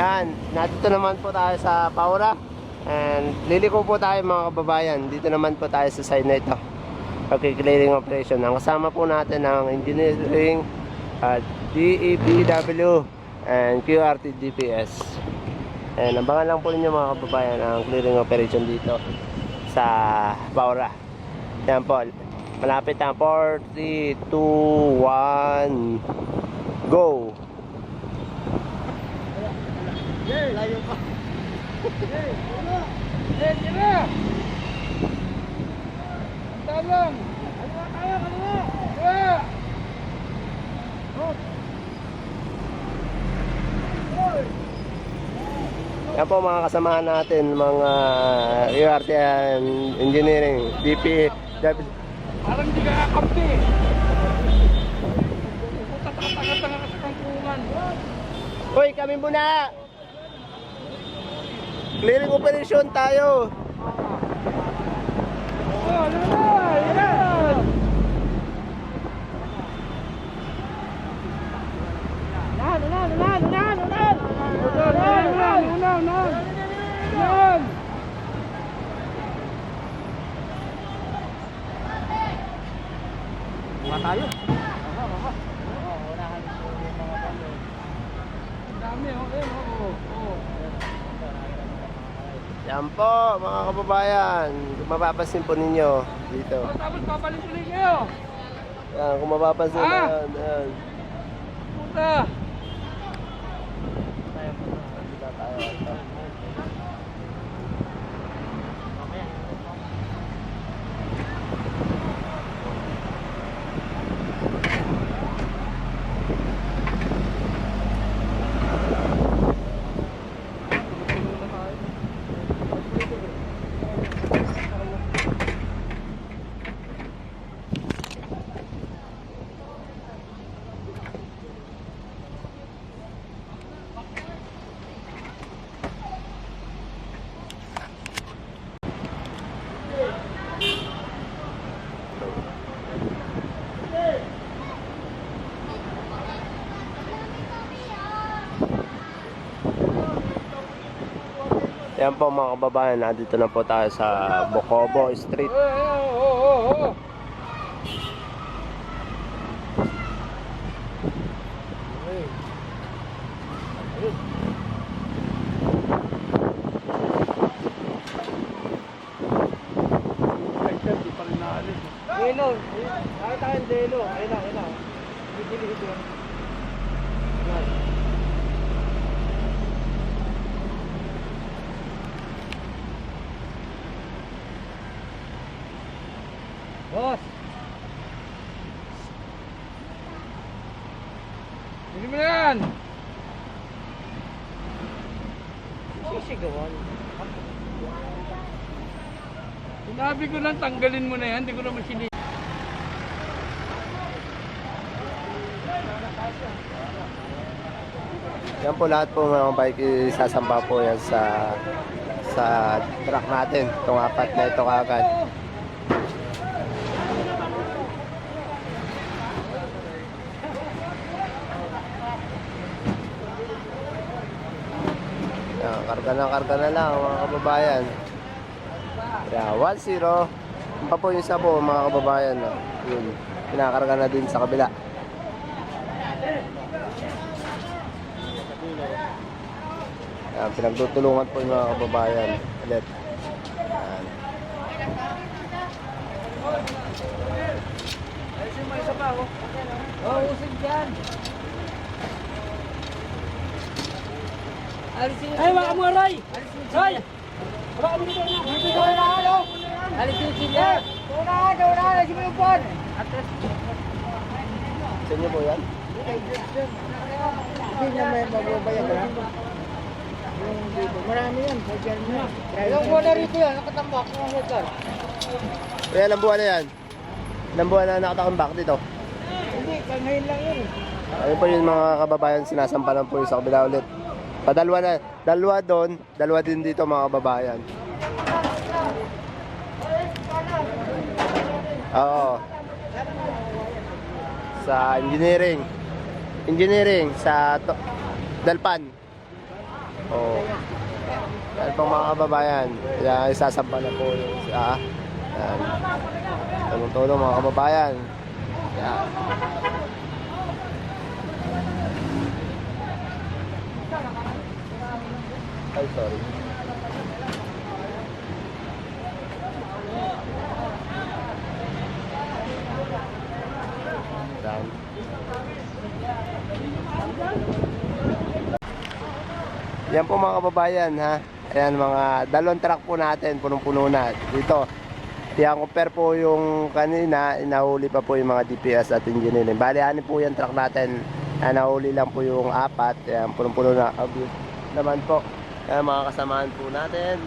Yan, nandito naman po tayo sa Paura. And liliko po tayo mga kababayan. Dito naman po tayo sa side na ito. Clearing Operation. Ang kasama po natin ang engineering, DEPW, and QRT DPS. And abangan lang po ninyo mga kababayan ang clearing operation dito sa Paura. Yan po. Malapit na. 4, 3, 2, 1, go! Layo pa. Tira! Tabang! Kaliwa! Kaliwa! Yan po mga kasamahan natin, mga URT and engineering, DP. Parang hindi ka kakampi. Tanga-tanga ka sa kangkungan. Hoy, kami muna! Clearing operation tayo! Oh, yan! Unan! Tayo. Dami Yan po mga kababayan, kung mapapansin po ninyo dito. Tapos papalikunin kayo. Yan, kung mapapansin yan. Puta. Yan po mga kababayan, nandito na po tayo sa Bocobo Street. Delo. Nakita kang Delo. Ayun na. Bibili-bili yan. Boss! Bili mo na yan! Sisigawan. Sinabi ko lang tanggalin mo na yan, hindi ko naman sini. Yan po lahat po mga bike, isasampa po yan sa truck natin. Itong apat na ito kagad. Yan, karga na lang mga kababayan. Yeah, 1-0. Yan pa po yung isa po mga kababayan. Yun, pinakarga na din sa kabila. Yan, pinagtutulungan po yung mga kababayan ulit. Yan. Alisin mo isa pa ako. Usig dyan. Ay, baka mo, Roy! Roy! Baka mo dito na! Dito na, ano? Alisin sila! Doon na! Alisin mo yung phone! Sa inyo po yan? Hindi niya may mababayan na. Marami yan. Yung muna rito yan, nakatambak. Kaya ilang buwan na yan? Ilang buwan na nakatakambak dito? Hindi, ngayon lang yun. Ayun po yung mga kababayan, sinasampalan po yung sa kabila ulit. Padalwa na, dalawa doon, dalawa din dito mga kababayan. Oo. Sa engineering sa Dalpan. Oo. Yan po mga kababayan. Kaya isasamba na po yung isa. Yan. Tulong-tulong mga kababayan. Yan. Ay, sorry. Yan. Yan po mga kababayan ha. Ayan mga dalawang truck po natin, punong-puno na dito. Kaya compare po yung kanina, inahuli pa po yung mga DPS at engineering. Bali, ano po yung truck natin, nahuli lang po yung 4. Ayan, punong-puno na. Obvious naman po. Ayan, mga kasamahan po natin,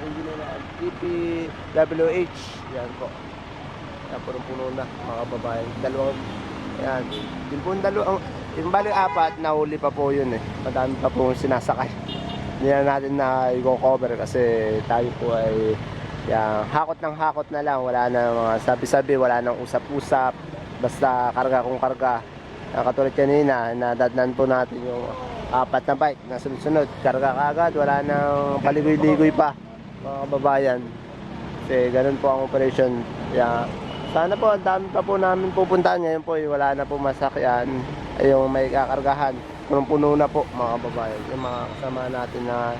engineering at DPWH. Yan po. Ayan, punong-puno na mga kababayan. Dalawang, ayan. Yung po yung bali 4, nahuli pa po yun eh. Madami pa po sinasakay. Hindi na natin na i-cover kasi tayo po ay yan, hakot ng hakot na lang. Wala na mga sabi-sabi, wala nang usap-usap. Basta karga kung karga. Katulad kanina, nadatnan po natin yung 4 na bike na sunod-sunod. Karga kagad, wala nang paligoy-ligoy pa mga kababayan. Kasi ganun po ang operation. Yan. Sana po, ang dami pa po namin pupuntahan. Ngayon po, wala na po masakyan. Ay yung may kakargahan. Punong-puno na po mga kababayan. Yung mga kasama natin na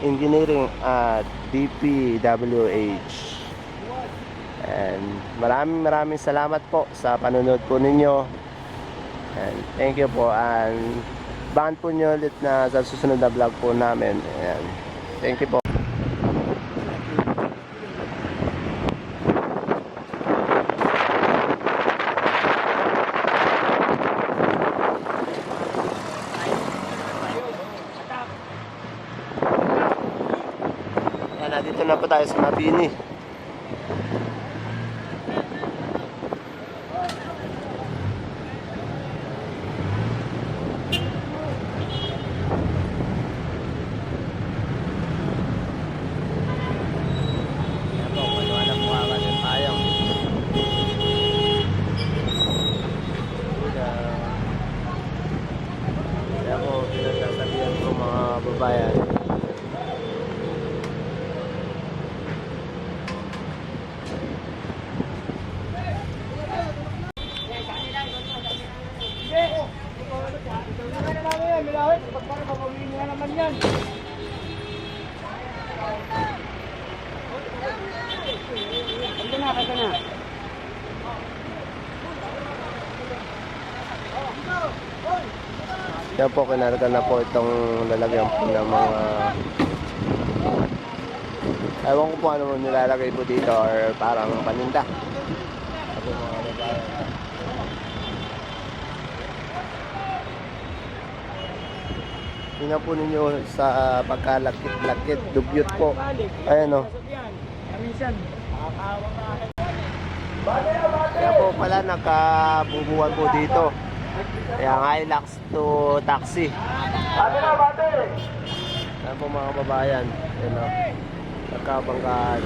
engineering at DPWH. And maraming salamat po sa panonood po ninyo. And thank you po. And abangan po nyo ulit na sa susunod na vlog po namin. And thank you po. Dito na po tayo sa Mabini. Kaya po, pinagsasabihan ko mga babayan. Yan po, kinarga na po itong lalagyan po ng mga ewan ko po ano mo nilalagay po dito or parang paninda. Tingnan po ninyo sa pagkalakit-lakit, dubyot po. Ayan o. Kaya po pala nakabubuhan po dito. Kaya Hilux to taxi. Ayan po mga kababayan. Ayan o. Nagkabanggaan.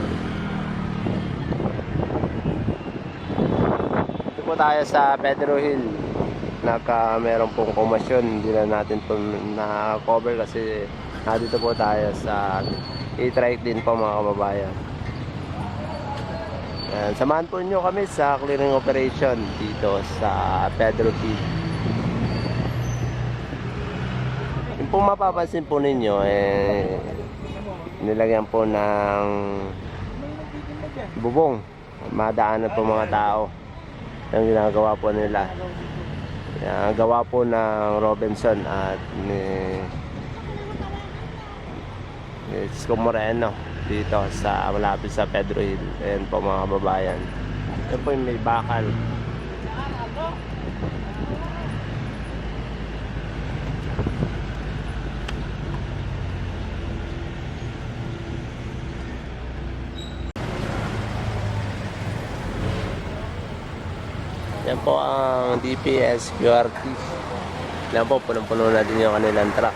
Ito po tayo sa Pedro Hill. Meron pong komasyon. Hindi na natin po na-cover kasi dito po tayo sa e-trike din po mga kababayan. Ayan, samahan po nyo kami sa clearing operation dito sa Pedro Hill. Yung pong mapapansin po ninyo nilagyan po ng bubong. Madaanan po mga tao. Yung ginagawa po nila. Gawa po ng Robinson at ni Isko moreno dito sa malapit sa Pedro Hill. Ayan po mga kababayan. Ayan po yung may bakal. Yan po ang DPS QRT. Yan po, punong-puno na din yung kanilang truck.